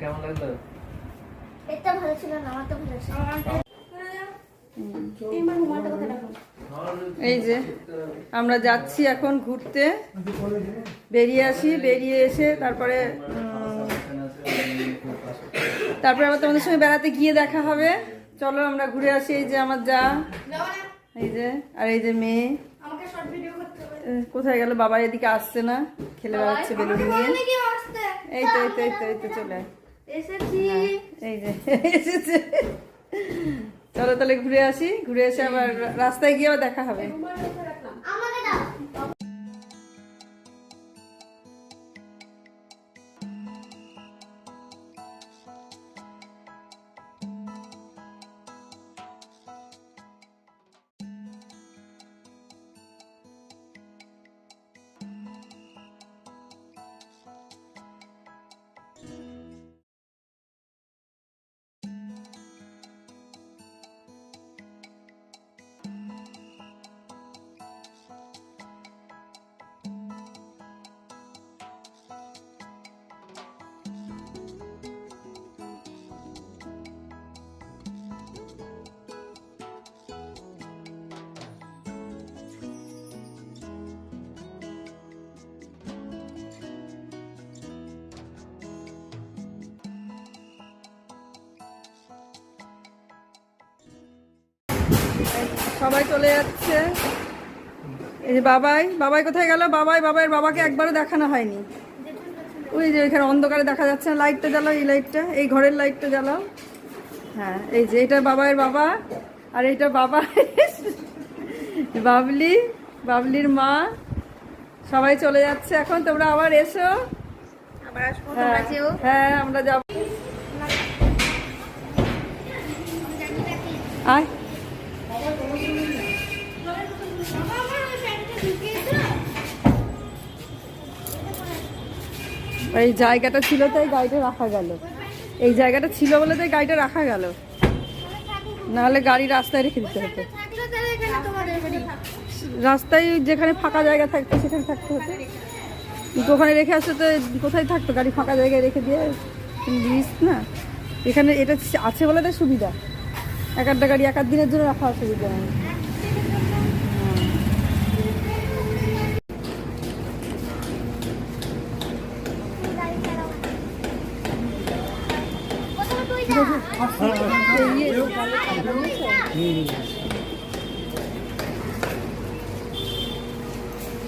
কেমন লাগলো? এটা ভালো ছিল না, আমার তো ভালো ছিল। এই যে আমরা যাচ্ছি এখন ঘুরতে, বেরিয়ে আসি, বেরিয়ে এসে তারপরে আবার তোমাদের সঙ্গে বেড়াতে গিয়ে দেখা হবে। চলো আমরা ঘুরে আসি। এই যে আমার যা, এই যে, আর এই যে মেয়ে কোথায় গেল? বাবা এদিকে আসছে না, খেলে বেড়াচ্ছে বেলুন নিয়ে। এই তো এই তো এই তো এই তো চলে এসেছি। এই যে এসেছে। চলো তাহলে ঘুরে আসি, ঘুরে এসে আবার রাস্তায় গিয়ে আবার দেখা হবে। আমাকে দাও। সবাই চলে যাচ্ছে। এই যে বাবাই, বাবাই কোথায় গেল? বাবাইয়ের বাবাকে একবারও দেখানো হয়নি। ওই যে এখানে অন্ধকারে দেখা যাচ্ছে না, লাইটটা জ্বালাও, এই লাইটটা, এই ঘরের লাইটটা জ্বালাও। হ্যাঁ, এই যে এটা বাবাইয়ের বাবা, আর এইটা বাবা বাবলির মা। সবাই চলে যাচ্ছে এখন, তোমরা আবার এসো। হ্যাঁ আমরা যাব। আয়, এই জায়গাটা ছিল তাই গাড়িটা রাখা গেল, এই জায়গাটা ছিল বলে তাই গাড়িটা রাখা গেল, নাহলে গাড়ি রাস্তায় রেখে দিতে হতো। রাস্তায় যেখানে ফাঁকা জায়গা থাকতো সেখানে থাকতে হতো, কিন্তু ওখানে রেখে আসতে তো কোথায় থাকতো? গাড়ি ফাঁকা জায়গায় রেখে দিয়ে রিস্ক না। এখানে এটা আছে বলে তো সুবিধা, এক একটা গাড়ি এক আধ দিনের জন্য রাখা অসুবিধা নেই।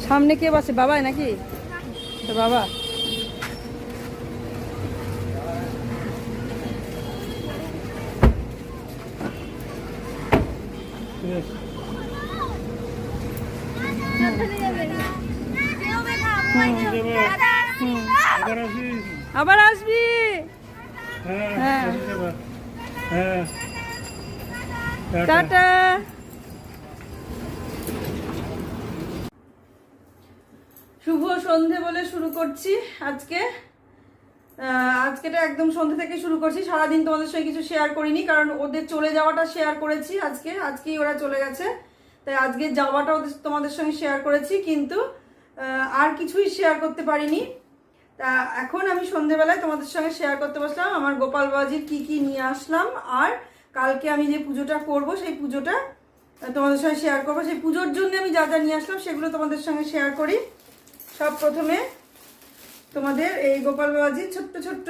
সামনে কে বসে? বাবাই নাকি? তো বাবা আবার আসবি। হ্যাঁ, টাটা। শুভ সন্ধে বলে শুরু করছি আজকেটা একদম সন্ধে থেকে শুরু করছি। সারাদিন তোমাদের সঙ্গে কিছু শেয়ার করিনি, কারণ ওদের চলে যাওয়াটা শেয়ার করেছি আজকেই ওরা চলে গেছে, তাই আজকে যাওয়াটা তোমাদের সঙ্গে শেয়ার করেছি, কিন্তু আর কিছুই শেয়ার করতে পারিনি। তা এখন আমি সন্ধেবেলায় তোমাদের সঙ্গে শেয়ার করতে বসলাম আমার গোপাল বাবাজির কি নিয়ে আসলাম, আর কালকে আমি যে পুজোটা করব সেই পুজোটা তোমাদের সঙ্গে শেয়ার করবো। সেই পুজোর জন্য আমি যা যা নিয়ে আসলাম সেগুলো তোমাদের সঙ্গে শেয়ার করি। সব প্রথমে তোমাদের এই গোপাল বাবাজির ছোট্ট ছোট্ট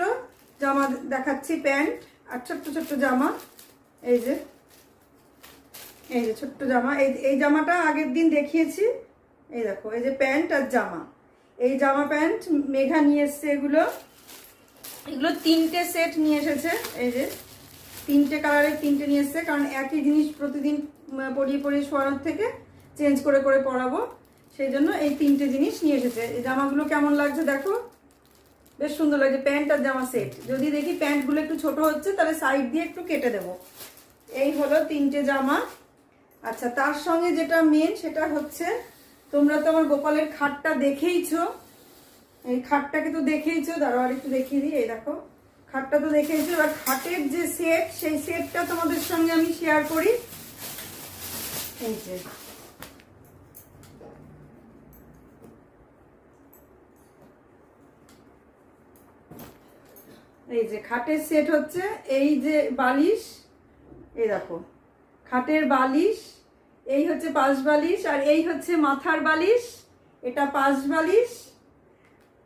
জামা দেখাচ্ছি, প্যান্ট আর ছোট্ট ছোট্ট জামা। এই যে ছোট্ট জামা, এই জামাটা আগের দিন দেখিয়েছি। এই দেখো, এই যে প্যান্ট আর জামা, এই জামা প্যান্ট মেঘা নিয়ে এসছে। এগুলো 3টে সেট নিয়ে এসেছে। এই যে 3টে কালারের 3টে নিয়ে এসছে, কারণ একই জিনিস প্রতিদিন পরিয়ে শোয়ানোর থেকে চেঞ্জ করে পরাবো, সেই জন্য এই 3টে জিনিস নিয়ে এসেছে। এই জামাগুলো কেমন লাগছে দেখো, বেশ সুন্দর লাগছে। প্যান্ট আর জামা সেট। যদি দেখি প্যান্টগুলো একটু ছোট হচ্ছে তাহলে সাইড দিয়ে একটু কেটে দেবো। এই হলো 3টে জামা। আচ্ছা, তার সঙ্গে যেটা মেন সেটা হচ্ছে, তোমরা তো আমার গোপালের খাটটা দেখেইছো, এই খাটটাকে তো দেখেইছো, দাঁড়াও আর একটু দেখিয়ে দিই। এই দেখো, খাটটা তো দেখেইছো। এবার খাটের যে সেট, সেই সেটটা তোমাদের সঙ্গে আমি শেয়ার করি। এই যে এই যে খাটের সেট হচ্ছে, এই যে বালিশ, এই দেখো খাটের বালিশ, এই হচ্ছে পাশ বালিশ, আর এই হচ্ছে মাথার বালিশ, এটা পাশ বালিশ,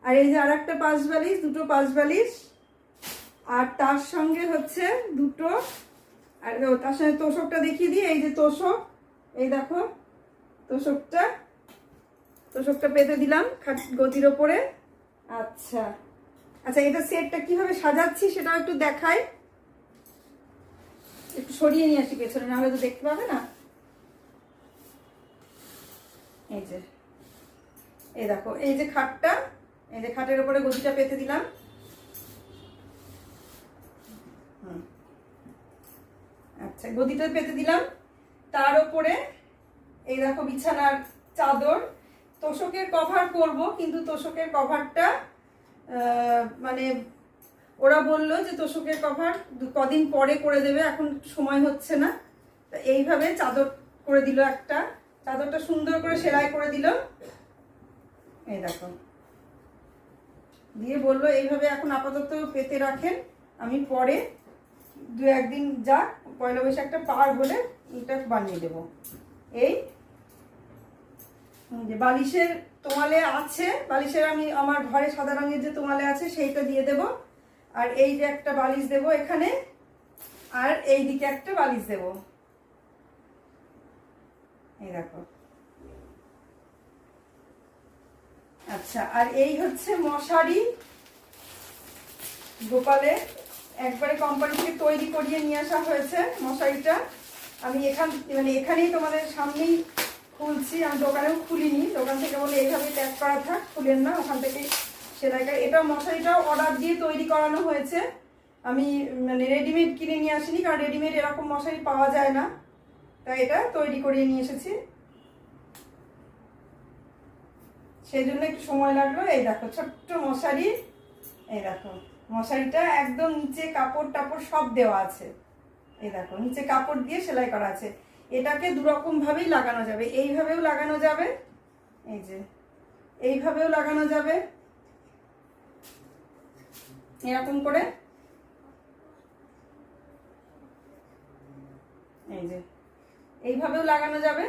আর এই যে আর একটা পাশ বালিশ, দুটো পাশ বালিশ, আর তার সঙ্গে হচ্ছে দুটো, আর তার সঙ্গে তোষকটা দেখিয়ে দিই, এই যে তোষক, এই দেখো তোষকটা, তোষকটা পেতে দিলাম গদির ওপরে। আচ্ছা আচ্ছা, এটা সেটটা কিভাবে সাজাচ্ছি সেটাও একটু দেখাই, একটু সরিয়ে নিয়ে আসি পেছনে, না হলে তো দেখতে পাবে না। এই যে এই দেখো, এই যে খাটটা, এই যে খাটের উপরে গদিটা পেতে দিলাম। আচ্ছা, গদিটা পেতে দিলাম, তার উপরে এই দেখো বিছানার চাদর। তোষকের কভার করব, কিন্তু তোষকের কভারটা মানে ওরা বললো যে তোষকের কভার কদিন পরে করে দেবে, এখন সময় হচ্ছে না। তা এইভাবে চাদর করে দিল একটা, চাদরটা সুন্দর করে সেলাই করে দিল, এই দেখো, দিয়ে বললো এইভাবে এখন আপাতত পেতে রাখেন, আমি পরে দু একদিন যাক, পয়লা বৈশাখটা পার হলে এটা বানিয়ে দেব। এই যে বালিশের তোয়ালে আছে, বালিশের আমি আমার ঘরে সাদা রঙের যে তোয়ালে আছে সেইটা দিয়ে দেব, আর এই যে একটা বালিশ দেব এখানে, আর এই দিকে একটা বালিশ দেব, এই দেখো। আচ্ছা, আর এই হচ্ছে মশারি, গোপালে একবারে কোম্পানি থেকে তৈরি করিয়ে নিয়ে আসা হয়েছে মশারিটা। আমি এখানেই তোমাদের সামনেই খুলছি, আমি দোকানেও খুলিনি, দোকান থেকে বলে এইভাবে প্যাক করা থাক, খুলেন না, ওখান থেকে সেলাই করে। এটা মশারিটাও অর্ডার দিয়ে তৈরি করানো হয়েছে, আমি রেডিমেড কিনে নিয়ে আসিনি, কারণ রেডিমেড এরকম মশারি পাওয়া যায় না, তাই এটা তৈরি করিয়ে নিয়ে এসেছি, সেই জন্য একটু সময় লাগলো। এই দেখো ছোট্ট মশারি, এই দেখো মশারিটা একদম নিচে কাপড় টাপড় সব দেওয়া আছে, এই দেখো নিচে কাপড় দিয়ে সেলাই করা আছে। এটাকে দুরকম ভাবেই লাগানো যাবে, এইভাবেও লাগানো যাবে, এই যে এইভাবেও লাগানো যাবে, এরকম করে, এই যে এইভাবেও লাগানো যাবে।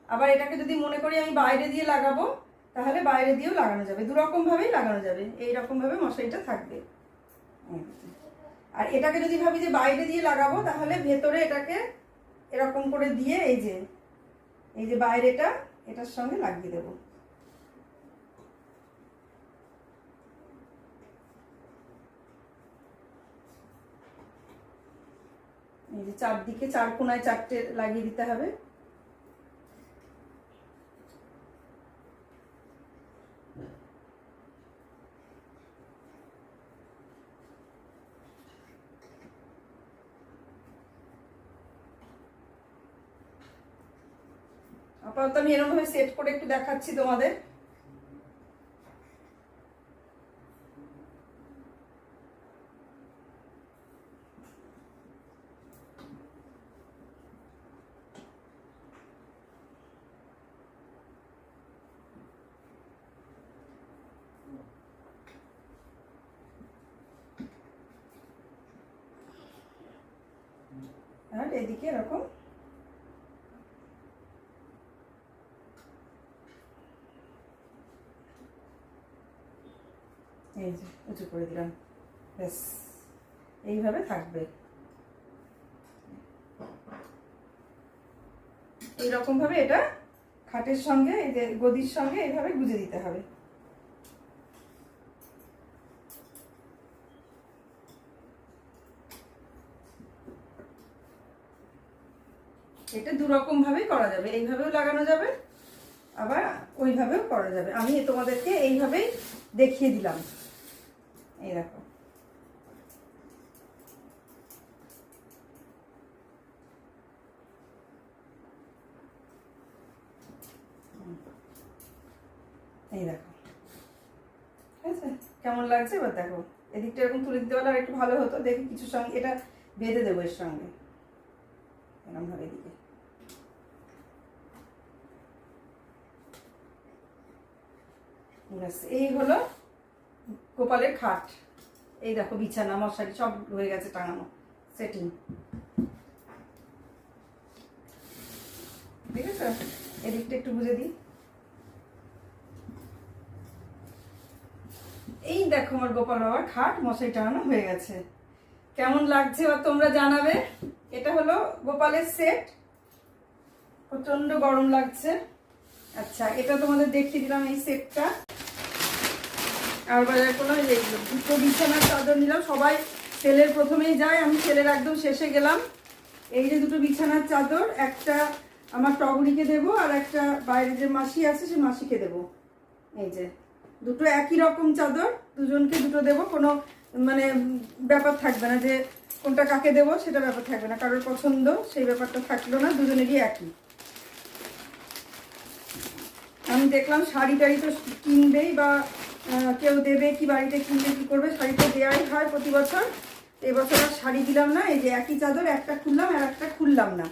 আবার এটাকে যদি মনে করি আমি বাইরে দিয়ে লাগাবো, তাহলে বাইরে দিয়েও লাগানো যাবে, দুরকম ভাবেই লাগানো যাবে, এইরকম ভাবে মশারিটা থাকবে। আর এটাকে যদি ভাবি যে বাইরে দিয়ে লাগাবো, তাহলে ভেতরে এটাকে এরকম করে দিয়ে এই যে বাইরেটা এটার সঙ্গে লাগিয়ে দেব। এই যে চারদিকে চার কোনায় চারটে লাগিয়ে দিতে হবে। আপাতত আমি এরকম ভাবে সেট করে একটু দেখাচ্ছি তোমাদের। আর এদিকে এরকম এই যে উঁচু করে দিলাম, ব্যাস এইভাবে থাকবে, এইরকম ভাবে এটা খাটের সঙ্গে, এই যে গদির সঙ্গে এইভাবে গুজে দিতে হবে। এটা দুরকম ভাবেই করা যাবে, এইভাবেও লাগানো যাবে, আবার ওইভাবেও করা যাবে। আমি তোমাদেরকে এইভাবেই দেখিয়ে দিলাম, এই দেখো। এই দেখো, ঠিক আছে, কেমন লাগছে এবার দেখো। এদিকটা এরকম তুলে দিতে পারলে আর একটু ভালো হতো, দেখি কিছুর সঙ্গে এটা বেঁধে দেবো এর সঙ্গে, এরকম ভাবে এদিকে। এই হলো গোপালের খাট, এই দেখো বিছানা মশারি সব হয়ে গেছে টাঙানো সেটিং, ঠিক আছে। এদিকটা একটু বুঝে দিই। এই দেখো আমার গোপাল বাবার খাট মশারি টাঙানো হয়ে গেছে। কেমন লাগছে এবার তোমরা জানাবে। এটা হলো গোপালের সেট, প্রচন্ড গরম লাগছে। আচ্ছা, এটা তোমাদের দেখিয়ে দিলাম এই সেটটা। আর বাজার কোনো দুটো বিছানার চাদর নিলাম, সবাই সেলের প্রথমেই যায়, আমি সেলের একদম শেষে গেলাম। এই যে দুটো বিছানার চাদর, একটা আমার টগরিকে দেবো আর একটা বাইরে যে মাসি আছে সে মাসিকে দেবো। এই যে দুটো একই রকম চাদর, দুজনকে দুটো দেবো, কোনো মানে ব্যাপার থাকবে না যে কোনটা কাকে দেবো সেটা ব্যাপার থাকবে না, কারোর পছন্দ সেই ব্যাপারটা থাকলো না, দুজনেরই একই। আমি দেখলাম শাড়ি টাড়ি তো কিনবেই বা কেউ দেবে কি বাড়িতে কিনবে কি করবে, শাড়ি তো দেওয়াই হয় প্রতি বছর। এবছর আর শাড়ি দিলাম না, এই যে একই চাদর একটা খুললাম আর একটা খুললাম না।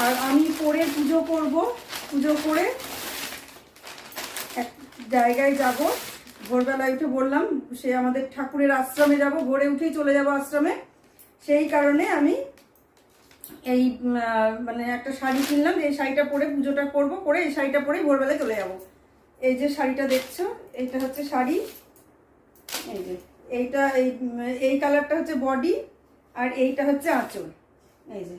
আর আমি পরে পুজো করব, পুজো করে এক জায়গায় যাব, ভোরবেলায় উঠে বললাম সে আমাদের ঠাকুরের আশ্রমে যাব, ভোরে উঠেই চলে যাব আশ্রমে। সেই কারণে আমি এই মানে একটা শাড়ি কিনলাম, এই শাড়িটা পরে পুজোটা করব, করে এই শাড়িটা পরেই ভোরবেলায় চলে যাব। এই যে শাড়িটা দেখছো এইটা হচ্ছে শাড়ি, এই যে এইটা এই কালারটা হচ্ছে বডি আর এইটা হচ্ছে আঁচল। এই যে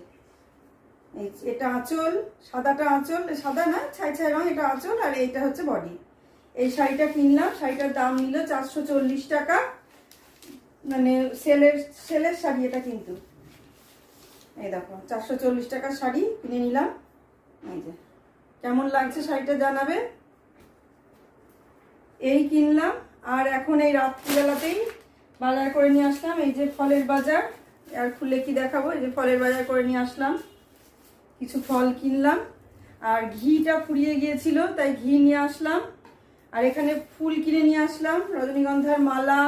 এটা আঁচল, সাদাটা আঁচল, সাদা না ছাই ছাই রং, এটা আঁচল আর এইটা হচ্ছে বডি। এই শাড়িটা কিনলাম, শাড়িটার দাম নিল 440 টাকা, মানে সেলের শাড়ি এটা কিন্তু। এই দেখো 440 টাকার শাড়ি কিনে নিলাম। এই যে কেমন লাগছে শাড়িটা জানাবে। এই কিনলাম, আর এখন এই রাত্রিবেলাতেই বাজার করে নিয়ে আসলাম, এই যে ফলের বাজার। আর খুলে কি দেখাবো, এই যে ফলের বাজার করে নিয়ে আসলাম, কিছু ফল কিনলাম। আর ঘিটা ফুরিয়ে গিয়েছিল তাই ঘি নিয়ে আসলাম। আর এখানে ফুল কিনে নিয়ে আসলাম, রজনীগন্ধার মালা,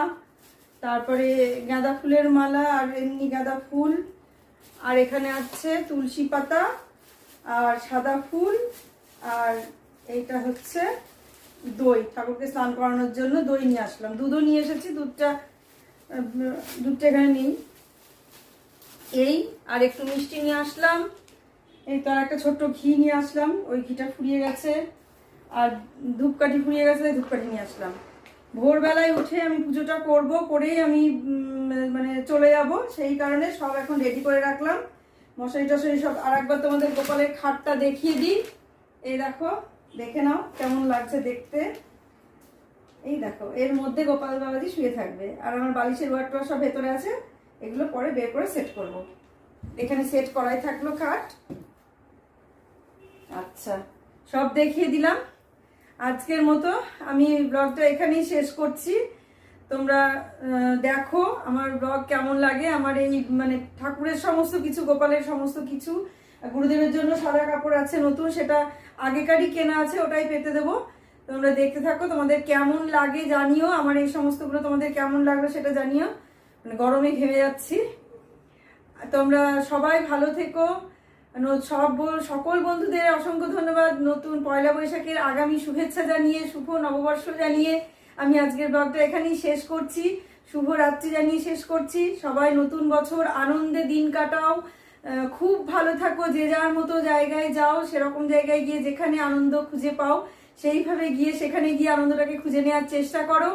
তারপরে গাঁদা ফুলের মালা আর এমনি গাঁদা ফুল। আর এখানে আছে তুলসী পাতা আর সাদা ফুল। আর এইটা হচ্ছে দই, ঠাকুরকে স্নান করানোর জন্য দই নিয়ে আসলাম। দুধও নিয়ে এসেছি, দুধটা এখানে নেই। এই আর একটু মিষ্টি নিয়ে আসলাম। এই তো আর একটা ছোট্ট ঘি নিয়ে আসলাম, ওই ঘিটা ফুরিয়ে গেছে। আর ধূপকাঠি ফুরিয়ে গেছে, ধূপকাঠি নিয়ে আসলাম। ভোরবেলায় উঠে আমি পুজোটা করব, করেই আমি মানে চলে যাব, সেই কারণে সব এখন রেডি করে রাখলাম। মশারি টশারি সব। আর একবার তোমাদের গোপালের খাটটা দেখিয়ে দিই। এই দেখো, দেখে নাও কেমন লাগছে দেখতে। এই দেখো, এর মধ্যে গোপাল বাবাজি শুয়ে থাকবে। আর আমার বালিশের ওয়ারটা সব ভেতরে আছে, এগুলো পরে বের করে সেট করব। এখানে সেট করাই থাকলো খাট। আচ্ছা, সব দেখিয়ে দিলাম। আজকের মতো আমি ব্লগটা এখানেই শেষ করছি। তোমরা দেখো আমার ব্লগ কেমন লাগে। আমার এই মানে ঠাকুরের সমস্ত কিছু, গোপালের সমস্ত কিছু, গুরুদেবের জন্য সাদা কাপড় আছে নতুন, সেটা আগেকারই কেনা আছে, ওটাই পেতে দেবো। তোমরা দেখতে থাকো, তোমাদের কেমন লাগে জানিও। আমার এই সমস্তগুলো তোমাদের কেমন লাগলো সেটা জানিও। মানে গরমে ঘেমে যাচ্ছি। তোমরা সবাই ভালো থেকো। সকল বন্ধুদের অসংখ্য ধন্যবাদ। নতুন পয়লা বৈশাখের আগামী শুভেচ্ছা জানিয়ে, শুভ নববর্ষ জানিয়ে আমি আজকের ব্লগটা এখানেই শেষ করছি। শুভ রাত্রি জানিয়ে শেষ করছি। সবাই নতুন বছর আনন্দে দিন কাটাও, খুব ভালো থাকো, যে যার মতো জায়গায় যাও, সেরকম জায়গায় গিয়ে যেখানে আনন্দ খুঁজে পাও সেইভাবে গিয়ে সেখানে গিয়ে আনন্দটাকে খুঁজে নেওয়ার চেষ্টা করো।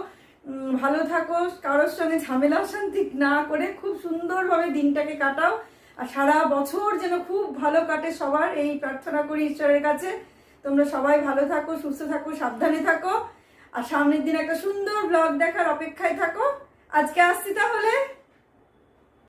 ভালো থাকো, কারোর সঙ্গে ঝামেলা অশান্তি না করে খুব সুন্দরভাবে দিনটাকে কাটাও। আর সারা বছর যেন খুব ভালো কাটে সবার, এই প্রার্থনা করি ঈশ্বরের কাছে। তোমরা সবাই ভালো থাকো, সুস্থ থাকো, সাবধানে থাকো। আর সামনের দিন একটা সুন্দর ব্লগ দেখার অপেক্ষায় থাকো। আজকে আসছি তাহলে।